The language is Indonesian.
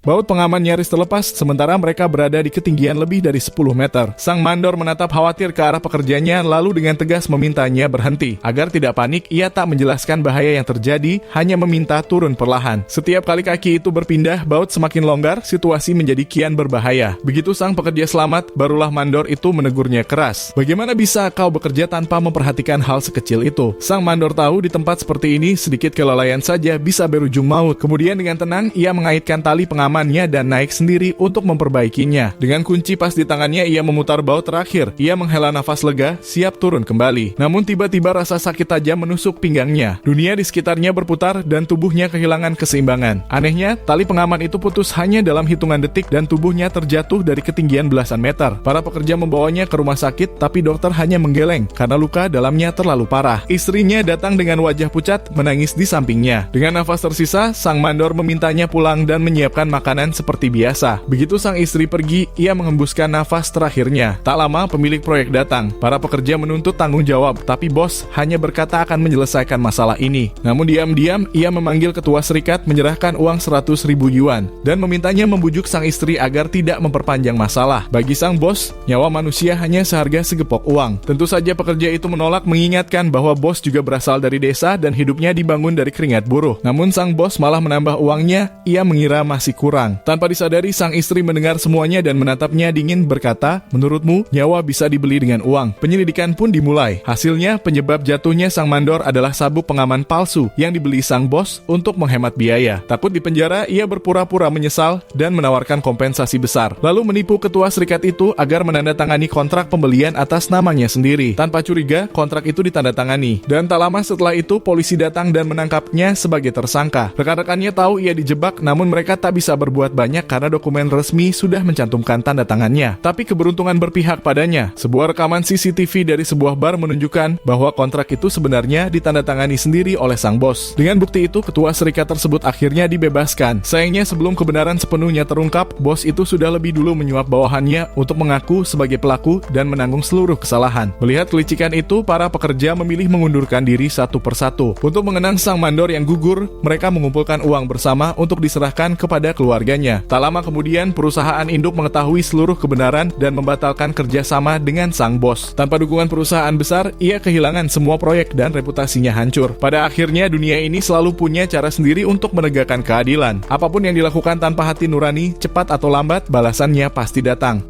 Baut pengaman nyaris terlepas, sementara mereka berada di ketinggian lebih dari 10 meter. Sang mandor menatap khawatir ke arah pekerjanya, lalu dengan tegas memintanya berhenti. Agar tidak panik, ia tak menjelaskan bahaya yang terjadi, hanya meminta turun perlahan. Setiap kali kaki itu berpindah, baut semakin longgar, situasi menjadi kian berbahaya. Begitu sang pekerja selamat, barulah mandor itu menegurnya keras. Bagaimana bisa kau bekerja tanpa memperhatikan hal sekecil itu? Sang mandor tahu di tempat seperti ini, sedikit kelalaian saja bisa berujung maut. Kemudian dengan tenang, ia mengaitkan tali pengaman dan naik sendiri untuk memperbaikinya. Dengan kunci pas di tangannya, ia memutar baut terakhir. Ia menghela nafas lega, siap turun kembali. Namun tiba-tiba rasa sakit tajam menusuk pinggangnya. Dunia di sekitarnya berputar dan tubuhnya kehilangan keseimbangan. Anehnya, tali pengaman itu putus hanya dalam hitungan detik dan tubuhnya terjatuh dari ketinggian belasan meter. Para pekerja membawanya ke rumah sakit, tapi dokter hanya menggeleng karena luka dalamnya terlalu parah. Istrinya datang dengan wajah pucat, menangis di sampingnya. Dengan nafas tersisa, sang mandor memintanya pulang dan menyiapkan makanan seperti biasa. Begitu sang istri pergi, ia menghembuskan nafas terakhirnya. Tak lama pemilik proyek datang. Para pekerja menuntut tanggung jawab, tapi bos hanya berkata akan menyelesaikan masalah ini. Namun diam-diam, ia memanggil ketua serikat menyerahkan uang 100.000 yuan dan memintanya membujuk sang istri agar tidak memperpanjang masalah. Bagi sang bos, nyawa manusia hanya seharga segepok uang. Tentu saja pekerja itu menolak, mengingatkan bahwa bos juga berasal dari desa dan hidupnya dibangun dari keringat buruh. Namun sang bos malah menambah uangnya, ia mengira masih kurang. Tanpa disadari, sang istri mendengar semuanya dan menatapnya dingin berkata, "Menurutmu, nyawa bisa dibeli dengan uang?" Penyelidikan pun dimulai. Hasilnya, penyebab jatuhnya sang mandor adalah sabuk pengaman palsu yang dibeli sang bos untuk menghemat biaya. Takut dipenjara, ia berpura-pura menyesal dan menawarkan kompensasi besar. Lalu menipu ketua serikat itu agar menandatangani kontrak pembelian atas namanya sendiri. Tanpa curiga, kontrak itu ditandatangani. Dan tak lama setelah itu, polisi datang dan menangkapnya sebagai tersangka. Rekan-rekannya tahu ia dijebak, namun mereka tak bisa berbuat banyak karena dokumen resmi sudah mencantumkan tanda tangannya. Tapi keberuntungan berpihak padanya. Sebuah rekaman CCTV dari sebuah bar menunjukkan bahwa kontrak itu sebenarnya ditandatangani sendiri oleh sang bos. Dengan bukti itu, ketua serikat tersebut akhirnya dibebaskan. Sayangnya sebelum kebenaran sepenuhnya terungkap, bos itu sudah lebih dulu menyuap bawahannya untuk mengaku sebagai pelaku dan menanggung seluruh kesalahan. Melihat kelicikan itu, para pekerja memilih mengundurkan diri satu persatu. Untuk mengenang sang mandor yang gugur, mereka mengumpulkan uang bersama untuk diserahkan kepada keluarganya. Tak lama kemudian, perusahaan induk mengetahui seluruh kebenaran dan membatalkan kerjasama dengan sang bos. Tanpa dukungan perusahaan besar, ia kehilangan semua proyek dan reputasinya hancur. Pada akhirnya, dunia ini selalu punya cara sendiri untuk menegakkan keadilan. Apapun yang dilakukan tanpa hati nurani, cepat atau lambat, balasannya pasti datang.